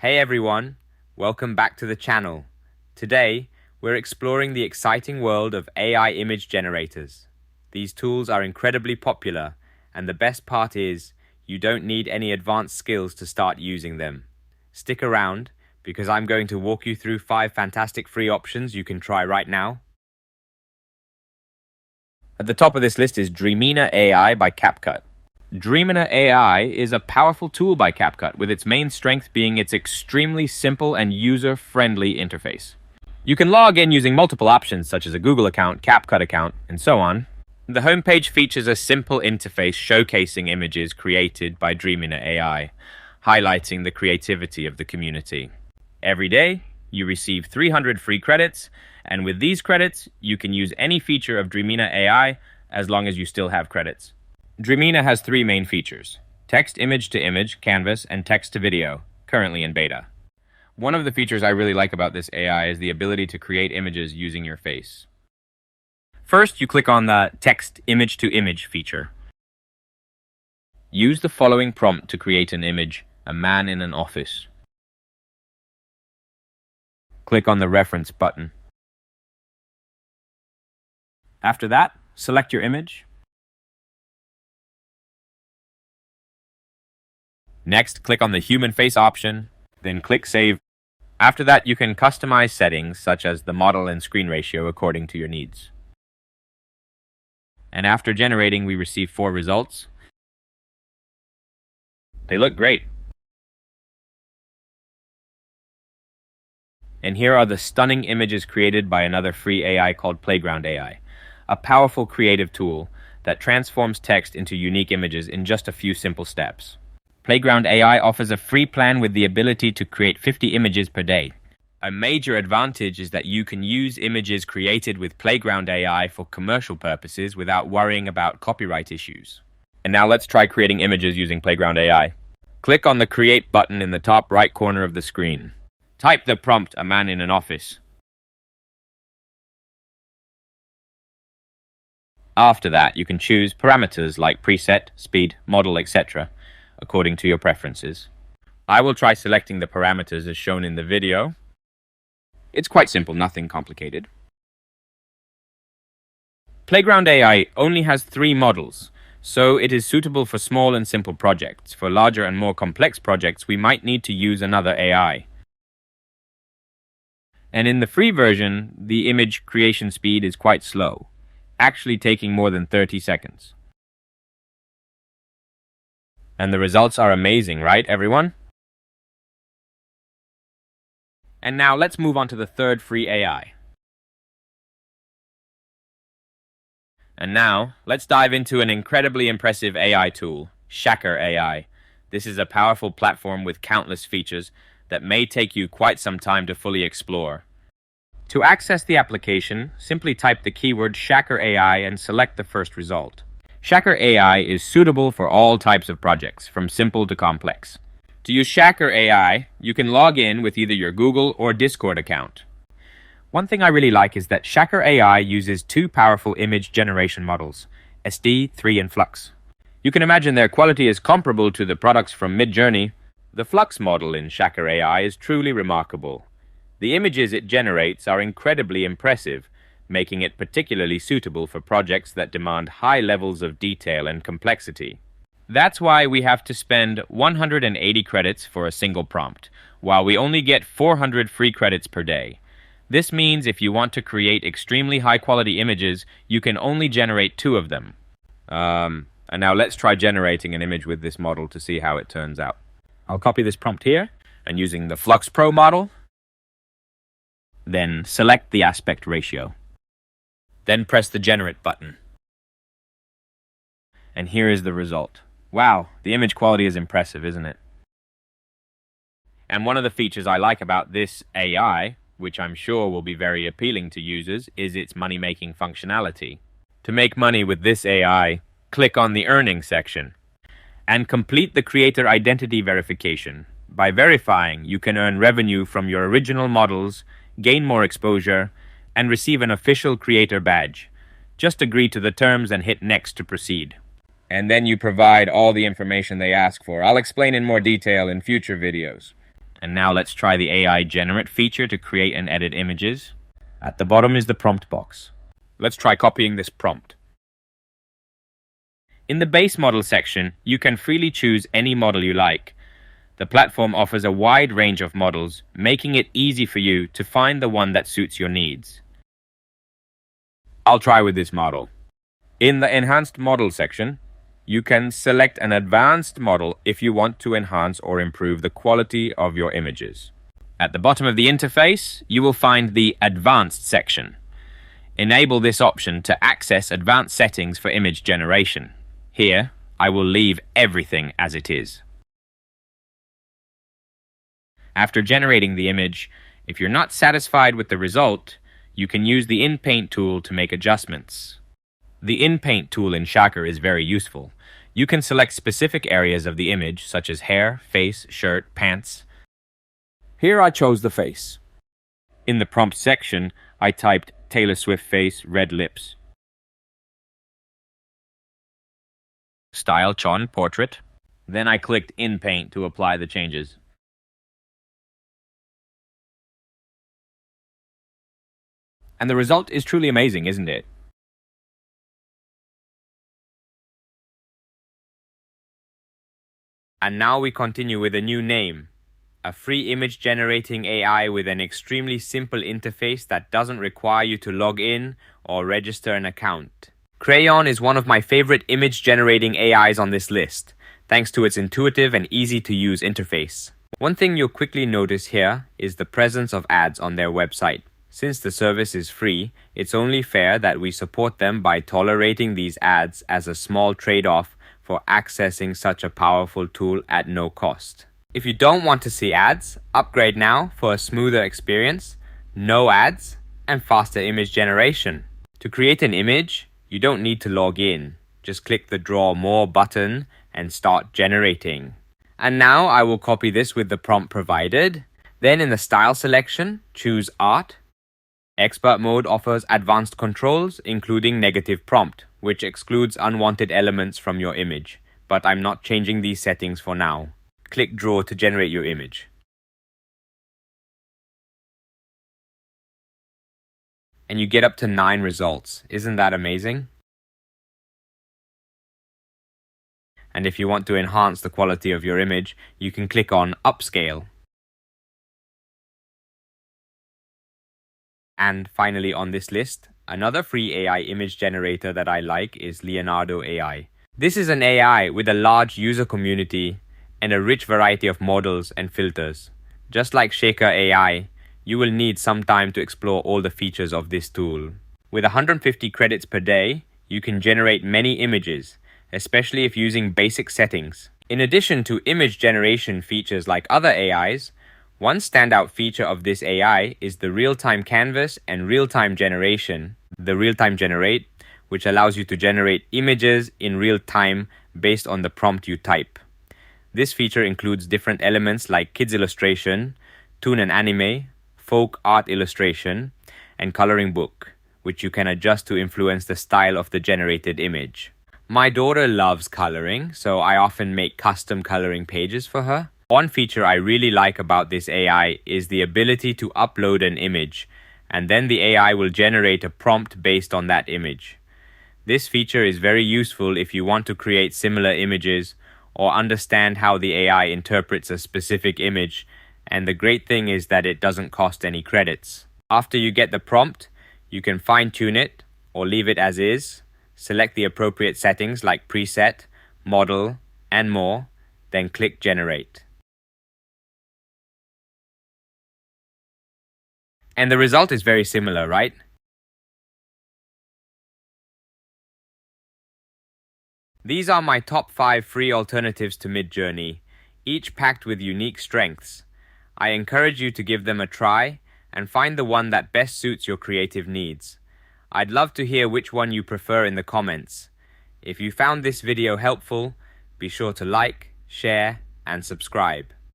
Hey everyone, welcome back to the channel. Today, we're exploring the exciting world of AI image generators. These tools are incredibly popular, and the best part is, you don't need any advanced skills to start using them. Stick around, because I'm going to walk you through 5 fantastic free options you can try right now. At the top of this list is Drina AI by CapCut. Drina AI is a powerful tool by CapCut, with its main strength being its extremely simple and user-friendly interface. You can log in using multiple options such as a Google account, CapCut account, and so on. The homepage features a simple interface showcasing images created by Drina AI, highlighting the creativity of the community. Every day, you receive 300 free credits, and with these credits, you can use any feature of Drina AI as long as you still have credits. Drina has 3 main features: text, image to image, canvas, and text to video, currently in beta. One of the features I really like about this AI is the ability to create images using your face. First, you click on the text image to image feature. Use the following prompt to create an image: a man in an office. Click on the reference button. After that, select your image. Next, click on the human face option, then click Save. After that, you can customize settings such as the model and screen ratio according to your needs. And after generating, we receive 4 results. They look great. And here are the stunning images created by another free AI called Playground AI, a powerful creative tool that transforms text into unique images in just a few simple steps. Playground AI offers a free plan with the ability to create 50 images per day. A major advantage is that you can use images created with Playground AI for commercial purposes without worrying about copyright issues. And now let's try creating images using Playground AI. Click on the Create button in the top right corner of the screen. Type the prompt, "a man in an office." After that, you can choose parameters like preset, speed, model, etc. according to your preferences. I will try selecting the parameters as shown in the video. It's quite simple, nothing complicated. Playground AI only has 3 models, so it is suitable for small and simple projects. For larger and more complex projects, we might need to use another AI. And in the free version, the image creation speed is quite slow, actually taking more than 30 seconds. And the results are amazing, right, everyone? And now let's move on to the third free AI. And now, let's dive into an incredibly impressive AI tool, Shaker AI. This is a powerful platform with countless features that may take you quite some time to fully explore. To access the application, simply type the keyword Shaker AI and select the first result. Shaker AI is suitable for all types of projects, from simple to complex. To use Shaker AI, you can log in with either your Google or Discord account. One thing I really like is that Shaker AI uses 2 powerful image generation models, SD, 3, and Flux. You can imagine their quality is comparable to the products from Midjourney. The Flux model in Shaker AI is truly remarkable. The images it generates are incredibly impressive, making it particularly suitable for projects that demand high levels of detail and complexity. That's why we have to spend 180 credits for a single prompt, while we only get 400 free credits per day. This means if you want to create extremely high-quality images, you can only generate 2 of them. And now let's try generating an image with this model to see how it turns out. I'll copy this prompt here, and using the Flux Pro model, then select the aspect ratio. Then press the Generate button. And here is the result. Wow, the image quality is impressive, isn't it? And one of the features I like about this AI, which I'm sure will be very appealing to users, is its money-making functionality. To make money with this AI, click on the Earning section and complete the creator identity verification. By verifying, you can earn revenue from your original models, gain more exposure, and receive an official creator badge. Just agree to the terms and hit Next to proceed. And then you provide all the information they ask for. I'll explain in more detail in future videos. And now let's try the AI generate feature to create and edit images. At the bottom is the prompt box. Let's try copying this prompt. In the base model section, you can freely choose any model you like. The platform offers a wide range of models, making it easy for you to find the one that suits your needs. I'll try with this model. In the enhanced model section, you can select an advanced model if you want to enhance or improve the quality of your images. At the bottom of the interface, you will find the advanced section. Enable this option to access advanced settings for image generation. Here, I will leave everything as it is. After generating the image, if you're not satisfied with the result, you can use the InPaint tool to make adjustments. The InPaint tool in Shaker is very useful. You can select specific areas of the image, such as hair, face, shirt, pants. Here I chose the face. In the prompt section, I typed Taylor Swift face, red lips. Style Chon portrait. Then I clicked InPaint to apply the changes. And the result is truly amazing, isn't it? And now we continue with a new name. A free image generating AI with an extremely simple interface that doesn't require you to log in or register an account. Crayon is one of my favorite image generating AIs on this list, thanks to its intuitive and easy to use interface. One thing you'll quickly notice here is the presence of ads on their website. Since the service is free, it's only fair that we support them by tolerating these ads as a small trade-off for accessing such a powerful tool at no cost. If you don't want to see ads, upgrade now for a smoother experience, no ads, and faster image generation. To create an image, you don't need to log in. Just click the Draw More button and start generating. And now I will copy this with the prompt provided. Then in the style selection, choose Art. Expert mode offers advanced controls, including negative prompt, which excludes unwanted elements from your image. But I'm not changing these settings for now. Click Draw to generate your image. And you get up to 9 results. Isn't that amazing? And if you want to enhance the quality of your image, you can click on Upscale. And finally on this list, another free AI image generator that I like is Leonardo AI. This is an AI with a large user community and a rich variety of models and filters. Just like Shaker AI, you will need some time to explore all the features of this tool. With 150 credits per day, you can generate many images, especially if using basic settings. In addition to image generation features like other AIs, one standout feature of this AI is the real-time canvas and real-time generation. The real-time generate, which allows you to generate images in real time based on the prompt you type. This feature includes different elements like kids illustration, toon and anime, folk art illustration, and coloring book, which you can adjust to influence the style of the generated image. My daughter loves coloring, so I often make custom coloring pages for her. One feature I really like about this AI is the ability to upload an image, and then the AI will generate a prompt based on that image. This feature is very useful if you want to create similar images or understand how the AI interprets a specific image, and the great thing is that it doesn't cost any credits. After you get the prompt, you can fine-tune it or leave it as is, select the appropriate settings like preset, model, and more, then click Generate. And the result is very similar, right? These are my top 5 free alternatives to Midjourney, each packed with unique strengths. I encourage you to give them a try and find the one that best suits your creative needs. I'd love to hear which one you prefer in the comments. If you found this video helpful, be sure to like, share, and subscribe.